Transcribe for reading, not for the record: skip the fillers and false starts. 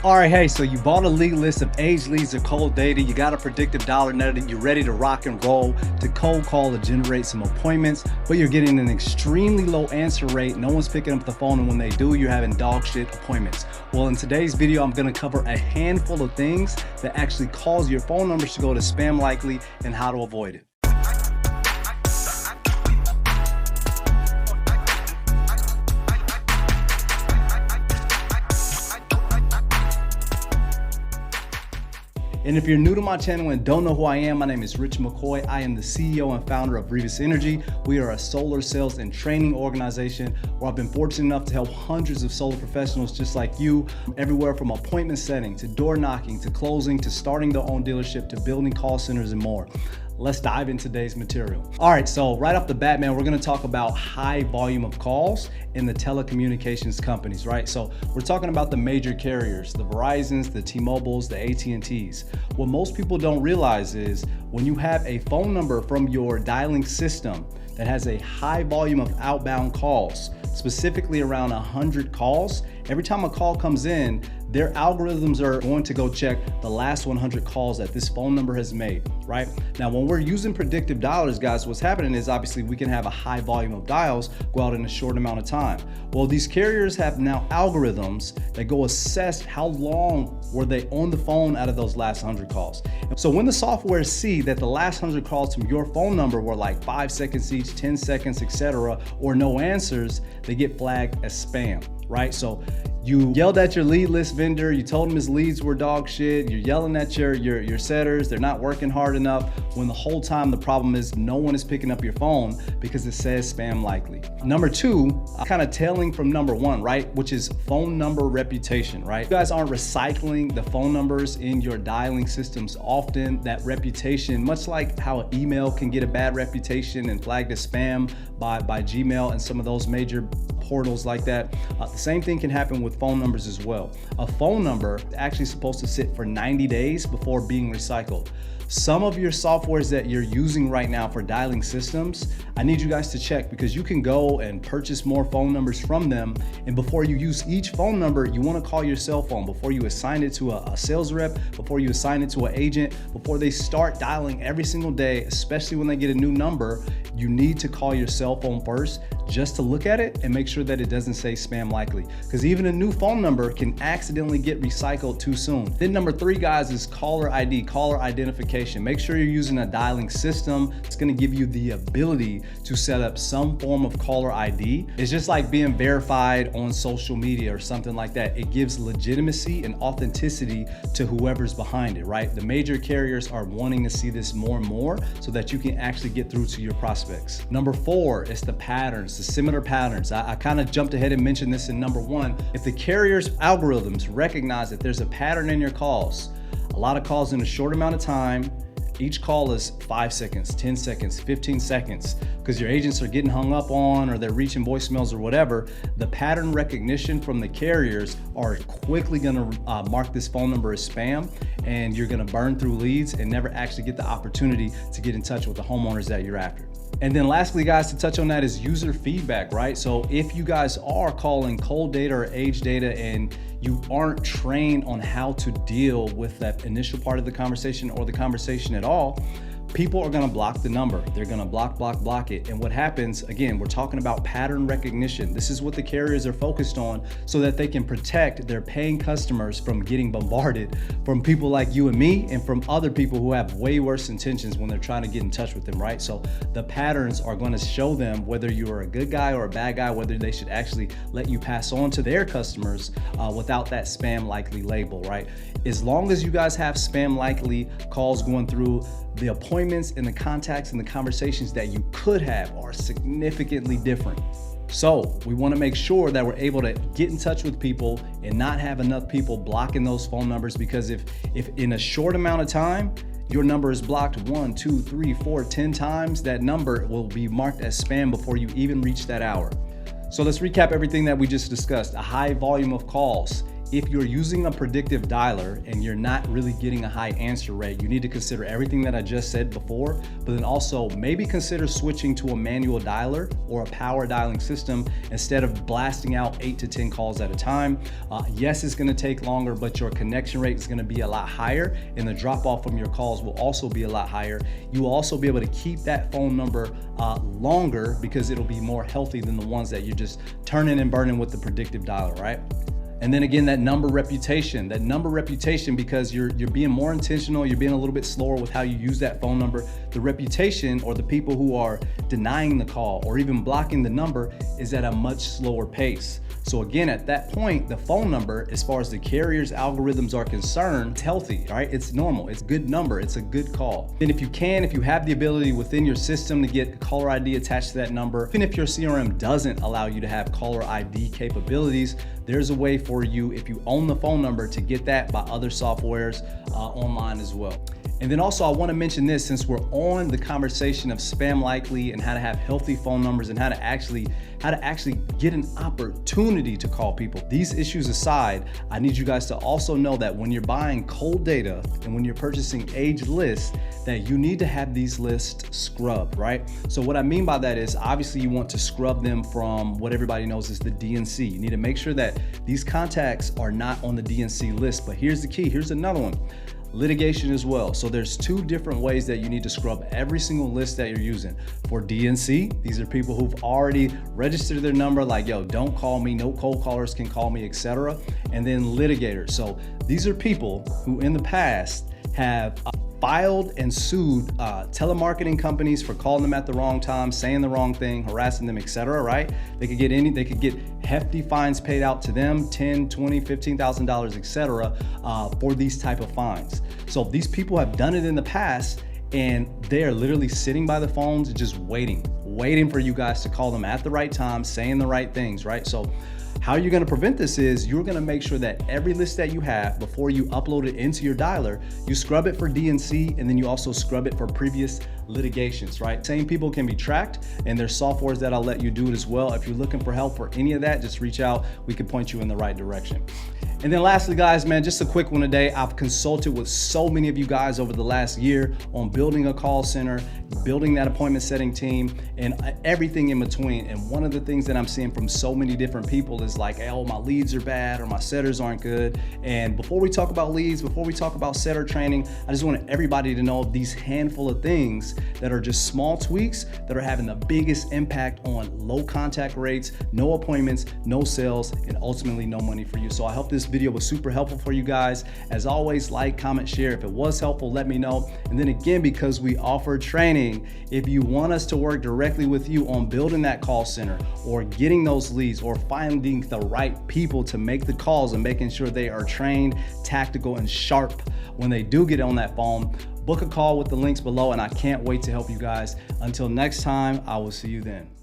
All right, hey, so you bought a lead list of age leads or cold data, you got a predictive dollar net, and you're ready to rock and roll to cold call to generate some appointments, but you're getting an extremely low answer rate. No one's picking up the phone, and when they do, you're having dog shit appointments. Well, in today's video, I'm gonna cover a handful of things that actually cause your phone numbers to go to spam likely and how to avoid it. And if you're new to my channel and don't know who I am, my name is Rich McCoy. I am the CEO and founder of Revis Energy. We are a solar sales and training organization where I've been fortunate enough to help hundreds of solar professionals just like you, everywhere from appointment setting to door knocking to closing to starting their own dealership to building call centers and more. Let's dive into today's material. All right, so right off the bat, man, we're gonna talk about high volume of calls in the telecommunications companies, right? So we're talking about the major carriers, the Verizons, the T-Mobiles, the AT&Ts. What most people don't realize is when you have a phone number from your dialing system that has a high volume of outbound calls, specifically around 100 calls, every time a call comes in, their algorithms are going to go check the last 100 calls that this phone number has made, right? Now, when we're using predictive dollars, guys, what's happening is obviously we can have a high volume of dials go out in a short amount of time. Well, these carriers have now algorithms that go assess how long were they on the phone out of those last 100 calls. So when the software see that the last 100 calls from your phone number were like 5 seconds each, 10 seconds, etc., or no answers, they get flagged as spam, right? So you yelled at your lead list vendor, you told them his leads were dog shit, you're yelling at your setters, they're not working hard enough, when the whole time the problem is no one is picking up your phone because it says spam likely. Number two, kind of tailing from number one, right? Which is phone number reputation, right? You guys aren't recycling the phone numbers in your dialing systems often. That reputation, much like how an email can get a bad reputation and flagged as spam by Gmail and some of those major portals like that, the same thing can happen with phone numbers as well. A phone number is actually supposed to sit for 90 days before being recycled. Some of your softwares that you're using right now for dialing systems, I need you guys to check because you can go and purchase more phone numbers from them. And before you use each phone number, you want to call your cell phone before you assign it to a sales rep, before you assign it to an agent, before they start dialing every single day, especially when they get a new number. You need to call your cell phone first just to look at it and make sure that it doesn't say spam likely, because even a new phone number can accidentally get recycled too soon. Then number three, guys, is caller ID, caller identification. Make sure you're using a dialing system. It's gonna give you the ability to set up some form of caller ID. It's just like being verified on social media or something like that. It gives legitimacy and authenticity to whoever's behind it, right? The major carriers are wanting to see this more and more so that you can actually get through to your prospects. Number four is the patterns, the similar patterns. I kind of jumped ahead and mentioned this in number one. If the carrier's algorithms recognize that there's a pattern in your calls, a lot of calls in a short amount of time, each call is 5 seconds, 10 seconds, 15 seconds, because your agents are getting hung up on or they're reaching voicemails or whatever, the pattern recognition from the carriers are quickly gonna mark this phone number as spam, and you're gonna burn through leads and never actually get the opportunity to get in touch with the homeowners that you're after. And then lastly, guys, to touch on that is user feedback, right? So if you guys are calling cold data or age data and you aren't trained on how to deal with that initial part of the conversation or the conversation at all, people are gonna block the number. They're gonna block it. And what happens, again, we're talking about pattern recognition. This is what the carriers are focused on so that they can protect their paying customers from getting bombarded from people like you and me and from other people who have way worse intentions when they're trying to get in touch with them, right? So the patterns are gonna show them whether you are a good guy or a bad guy, whether they should actually let you pass on to their customers without that spam likely label, right? As long as you guys have spam likely calls going through, the appointments and the contacts and the conversations that you could have are significantly different. So we want to make sure that we're able to get in touch with people and not have enough people blocking those phone numbers, because if in a short amount of time, your number is blocked 1, 2, 3, 4, 10 times, that number will be marked as spam before you even reach that hour. So let's recap everything that we just discussed. A high volume of calls if you're using a predictive dialer and you're not really getting a high answer rate, you need to consider everything that I just said before, but then also maybe consider switching to a manual dialer or a power dialing system instead of blasting out 8 to 10 calls at a time. Yes, it's gonna take longer, but your connection rate is gonna be a lot higher and the drop off from your calls will also be a lot higher. You will also be able to keep that phone number longer because it'll be more healthy than the ones that you're just turning and burning with the predictive dialer, right? And then again, that number reputation because you're being more intentional, you're being a little bit slower with how you use that phone number. The reputation, or the people who are denying the call or even blocking the number, is at a much slower pace. So again, at that point, the phone number, as far as the carrier's algorithms are concerned, it's healthy, right? It's normal, it's a good number, it's a good call. And if you have the ability within your system to get caller ID attached to that number, even if your CRM doesn't allow you to have caller ID capabilities, there's a way for you, if you own the phone number, to get that by other softwares online as well. And then also I want to mention this, since we're on the conversation of spam likely and how to have healthy phone numbers and how to actually get an opportunity to call people. These issues aside, I need you guys to also know that when you're buying cold data and when you're purchasing aged lists, that you need to have these lists scrubbed, right? So what I mean by that is, obviously you want to scrub them from what everybody knows is the DNC. You need to make sure that these contacts are not on the DNC list, but here's the key, here's another one. Litigation as well. So there's 2 different ways that you need to scrub every single list that you're using. For DNC, these are people who've already registered their number, like, yo, don't call me, no cold callers can call me, etc. And then litigators. So these are people who in the past have filed and sued telemarketing companies for calling them at the wrong time, saying the wrong thing, harassing them, etc. Right? They could get hefty fines paid out to them, $10,000, $20,000, $15,000, etc. For these type of fines. So these people have done it in the past, and they are literally sitting by the phones just waiting for you guys to call them at the right time, saying the right things, right? So how you're gonna prevent this is you're gonna make sure that every list that you have, before you upload it into your dialer, you scrub it for DNC, and then you also scrub it for previous litigations, right? Same people can be tracked, and there's softwares that I'll let you do it as well. If you're looking for help for any of that, just reach out. We can point you in the right direction. And then lastly, guys, man, just a quick one today. I've consulted with so many of you guys over the last year on building a call center, building that appointment setting team, and everything in between. And one of the things that I'm seeing from so many different people is like, oh, my leads are bad or my setters aren't good. And before we talk about leads, before we talk about setter training, I just want everybody to know these handful of things that are just small tweaks that are having the biggest impact on low contact rates, no appointments, no sales, and ultimately no money for you. So I hope this video was super helpful for you guys. As always, like, comment, share. If it was helpful, let me know. And then again, because we offer training, if you want us to work directly with you on building that call center or getting those leads or finding the right people to make the calls and making sure they are trained, tactical, and sharp when they do get on that phone, book a call with the links below, and I can't wait to help you guys. Until next time, I will see you then.